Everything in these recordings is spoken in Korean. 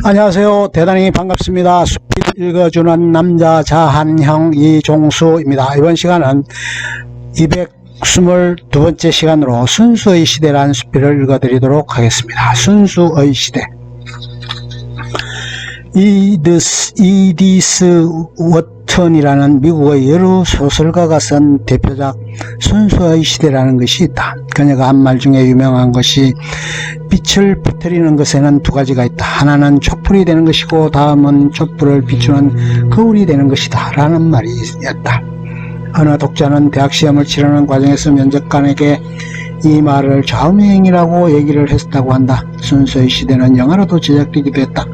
안녕하세요. 대단히 반갑습니다. 수필 읽어주는 남자 자한형 이종수입니다. 이번 시간은 222번째 시간으로 순수의 시대라는 수필을 읽어드리도록 하겠습니다. 순수의 시대. 이디스 워턴이라는 미국의 여러 소설가가 쓴 대표작 순수의 시대라는 것이 있다. 그녀가 한 말 중에 유명한 것이 빛을 퍼뜨리는 것에는 두 가지가 있다. 하나는 촛불이 되는 것이고 다음은 촛불을 비추는 거울이 되는 것이다 라는 말이 있었다. 어느 독자는 대학 시험을 치르는 과정에서 면접관에게 이 말을 좌우명이라고 얘기를 했다고 한다. 순수의 시대는 영화로도 제작되기도 했다.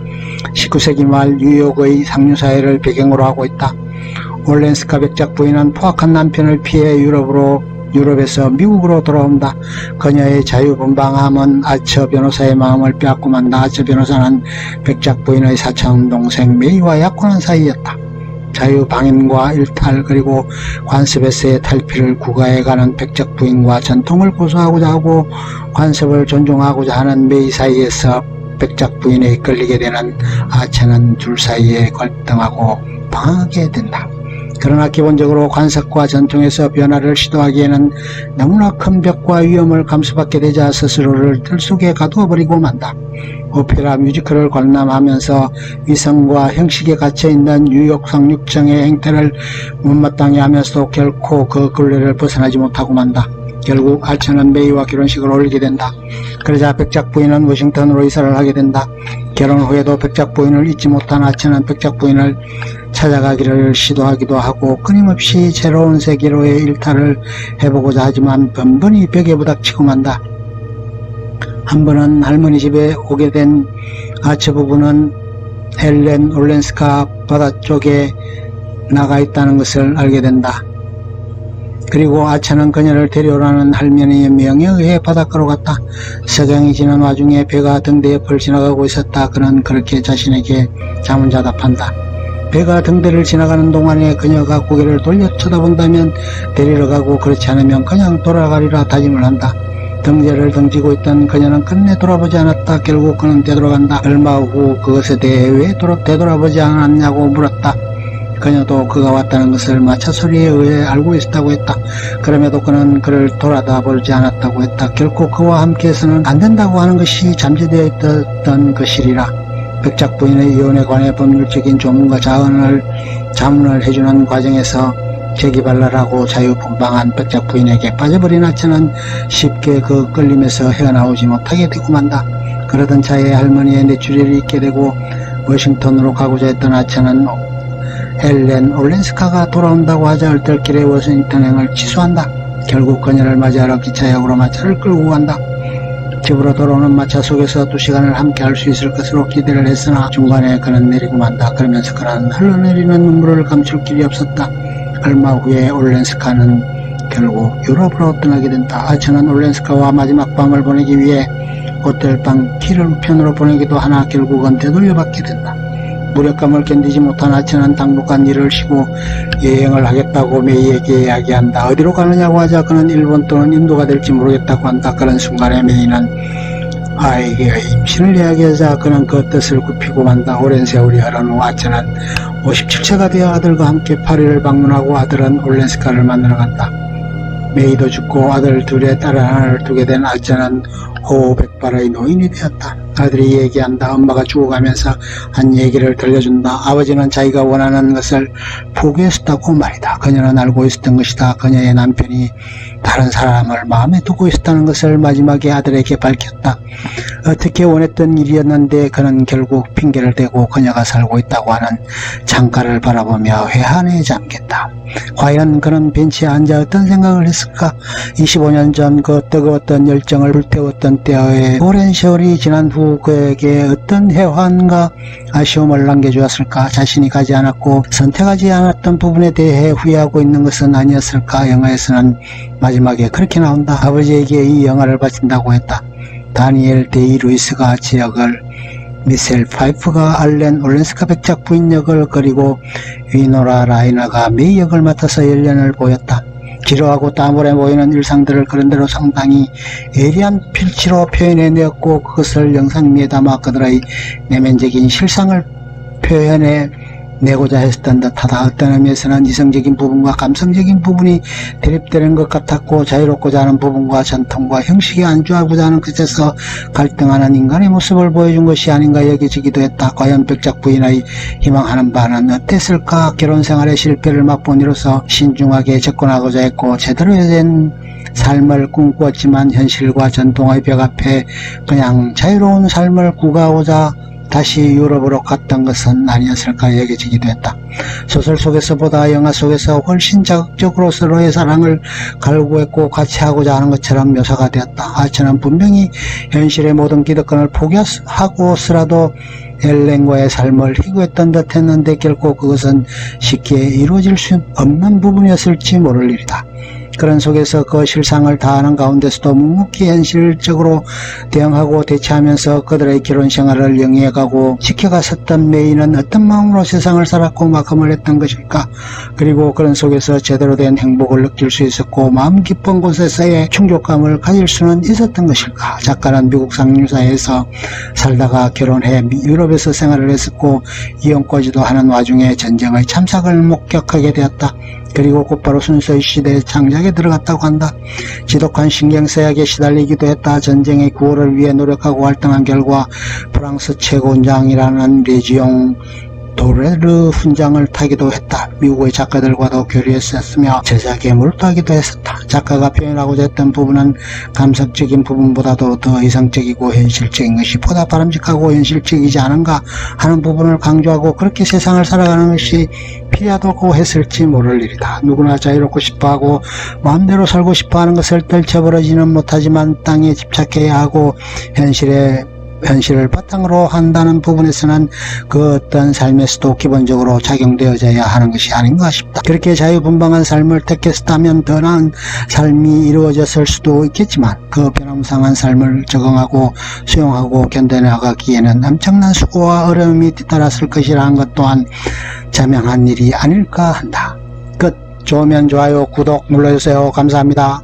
19세기 말 뉴욕의 상류사회를 배경으로 하고 있다. 올렌스카 백작 부인은 포악한 남편을 피해 유럽에서 미국으로 돌아온다. 그녀의 자유분방함은 아처 변호사의 마음을 빼앗고 만다. 아처 변호사는 백작 부인의 사촌 동생 메이와 약혼한 사이였다. 자유방임과 일탈 그리고 관습에서의 탈피를 구가해가는 백작 부인과 전통을 고수하고자 하고 관습을 존중하고자 하는 메이 사이에서 백작 부인에 이끌리게 되는 아처는 둘 사이에 갈등하고 방황하게 된다. 그러나 기본적으로 관습과 전통에서 변화를 시도하기에는 너무나 큰 벽과 위험을 감수받게 되자 스스로를 들속에 가두어버리고 만다. 오페라 뮤지컬을 관람하면서 위성과 형식에 갇혀있는 뉴욕 상륙정의 행태를 못마땅해 하면서도 결코 그 굴레를 벗어나지 못하고 만다. 결국 아처는 메이와 결혼식을 올리게 된다. 그러자 백작 부인은 워싱턴으로 이사를 하게 된다. 결혼 후에도 백작 부인을 잊지 못한 아처는 백작 부인을 찾아가기를 시도하기도 하고 끊임없이 새로운 세계로의 일탈을 해보고자 하지만 번번이 벽에 부닥치고 만다. 한 번은 할머니 집에 오게 된 아처 부부는 헬렌 올렌스카 바다 쪽에 나가 있다는 것을 알게 된다. 그리고 아처는 그녀를 데려오라는 할머니의 명에 의해 바닷가로 갔다. 석양이 지는 와중에 배가 등대 옆을 지나가고 있었다. 그는 그렇게 자신에게 자문자답한다. 배가 등대를 지나가는 동안에 그녀가 고개를 돌려 쳐다본다면 데리러 가고 그렇지 않으면 그냥 돌아가리라 다짐을 한다. 등대를 등지고 있던 그녀는 끝내 돌아보지 않았다. 결국 그는 되돌아간다. 얼마 후 그것에 대해 왜 되돌아보지 않았냐고 물었다. 그녀도 그가 왔다는 것을 마차 소리에 의해 알고 있었다고 했다. 그럼에도 그는 그를 돌아다보지 않았다고 했다. 결코 그와 함께해서는 안 된다고 하는 것이 잠재되어 있었던 것이리라. 백작 부인의 이혼에 관해 법률적인 조문과 자문을 해주는 과정에서 재기발랄하고 자유분방한 백작 부인에게 빠져버린 아처는 쉽게 그 끌림에서 헤어나오지 못하게 되고 만다. 그러던 차에 할머니의 뇌출혈이 있게 되고 워싱턴으로 가고자 했던 아처는 헬렌 올렌스카가 돌아온다고 하자 얼떨결에 워싱턴행을 취소한다. 결국 그녀를 맞이하러 기차역으로 마차를 끌고 간다. 집으로 돌아오는 마차 속에서 2시간을 함께 할 수 있을 것으로 기대를 했으나 중간에 그는 내리고 만다. 그러면서 그는 흘러내리는 눈물을 감출 길이 없었다. 얼마 후에 올렌스카는 결국 유럽으로 떠나게 된다. 아처는 올렌스카와 마지막 밤을 보내기 위해 호텔방 키를 우편으로 보내기도 하나 결국은 되돌려받게 된다. 무력감을 견디지 못한 아처는 당분간 일을 쉬고 여행을 하겠다고 메이에게 이야기한다. 어디로 가느냐고 하자 그는 일본 또는 인도가 될지 모르겠다고 한다. 그런 순간에 메이는 아이에게 임신을 이야기하자 그는 그 뜻을 굽히고 만다. 오랜 세월이 흐른 후 아처는 57세가 되어 아들과 함께 파리를 방문하고 아들은 올렌스카를 만나러 간다. 메이도 죽고 아들 둘의 딸 하나를 두게 된 아처는 호백발의 노인이 되었다. 아들이 얘기한다. 엄마가 죽어가면서 한 얘기를 들려준다. 아버지는 자기가 원하는 것을 포기했었다고 말이다. 그녀는 알고 있었던 것이다. 그녀의 남편이 다른 사람을 마음에 두고 있었다는 것을 마지막에 아들에게 밝혔다. 어떻게 원했던 일이었는데 그는 결국 핑계를 대고 그녀가 살고 있다고 하는 창가를 바라보며 회한에 잠겼다. 과연 그는 벤치에 앉아 어떤 생각을 했을까? 25년 전 그 뜨거웠던 열정을 불태웠던 때의 오랜 세월이 지난 후 그에게 어떤 회한과 아쉬움을 남겨주었을까? 자신이 가지 않았고 선택하지 않았던 부분에 대해 후회하고 있는 것은 아니었을까? 영화에서는 마지막에 그렇게 나온다. 아버지에게 이 영화를 바친다고 했다. 다니엘 데이 루이스가 아처 역을, 미셀 파이프가 알렌 올렌스카 백작 부인 역을, 그리고 위노라 라이너가 메이 역을 맡아서 열연을 보였다. 지루하고 땀울에 보이는 일상들을 그런대로 상당히 예리한 필치로 표현해내었고 그것을 영상미에 담아 그들의 내면적인 실상을 표현해내고자 했던 듯하다. 어떤 의미에서는 이성적인 부분과 감성적인 부분이 대립되는 것 같았고 자유롭고자 하는 부분과 전통과 형식에 안주하고자 하는 것에서 갈등하는 인간의 모습을 보여준 것이 아닌가 여겨지기도 했다. 과연 백작 부인의 희망하는 바는 어땠을까? 결혼생활의 실패를 맛본 이로써 신중하게 접근하고자 했고 제대로 된 삶을 꿈꾸었지만 현실과 전통의 벽 앞에 그냥 자유로운 삶을 구가하고자 다시 유럽으로 갔던 것은 아니었을까 여겨지기도 했다. 소설 속에서보다 영화 속에서 훨씬 자극적으로 서로의 사랑을 갈구했고 같이 하고자 하는 것처럼 묘사가 되었다. 아처는 분명히 현실의 모든 기득권을 포기하고서라도 엘렌과의 삶을 희구했던 듯 했는데 결코 그것은 쉽게 이루어질 수 없는 부분이었을지 모를 일이다. 그런 속에서 그 실상을 다하는 가운데서도 묵묵히 현실적으로 대응하고 대처하면서 그들의 결혼 생활을 영위해가고 지켜갔었던 메이는 어떤 마음으로 세상을 살았고 막음을 했던 것일까? 그리고 그런 속에서 제대로 된 행복을 느낄 수 있었고 마음 깊은 곳에서의 충족감을 가질 수는 있었던 것일까? 작가는 미국 상류사회에서 살다가 결혼해 유럽에서 생활을 했었고 이혼까지도 하는 와중에 전쟁의 참삭을 목격하게 되었다. 그리고 곧바로 순서의 시대의 창작에 들어갔다고 한다. 지독한 신경쇠약에 시달리기도 했다. 전쟁의 구호를 위해 노력하고 활동한 결과 프랑스 최고장이라는 레지옹 도레르 훈장을 타기도 했다. 미국의 작가들과도 교류했었으며 제작에 몰두하기도 했었다. 작가가 표현하고자 했던 부분은 감성적인 부분보다도 더 이상적이고 현실적인 것이 보다 바람직하고 현실적이지 않은가 하는 부분을 강조하고 그렇게 세상을 살아가는 것이 필요하다고 했을지 모를 일이다. 누구나 자유롭고 싶어하고 마음대로 살고 싶어하는 것을 떨쳐버리지는 못하지만 땅에 집착해야 하고 현실을 바탕으로 한다는 부분에서는 그 어떤 삶에서도 기본적으로 작용되어져야 하는 것이 아닌가 싶다. 그렇게 자유분방한 삶을 택했다면 더 나은 삶이 이루어졌을 수도 있겠지만 그 변화무쌍한 삶을 적응하고 수용하고 견뎌나가기에는 엄청난 수고와 어려움이 뒤따랐을 것이라는 것 또한 자명한 일이 아닐까 한다. 끝. 좋으면 좋아요, 구독 눌러주세요. 감사합니다.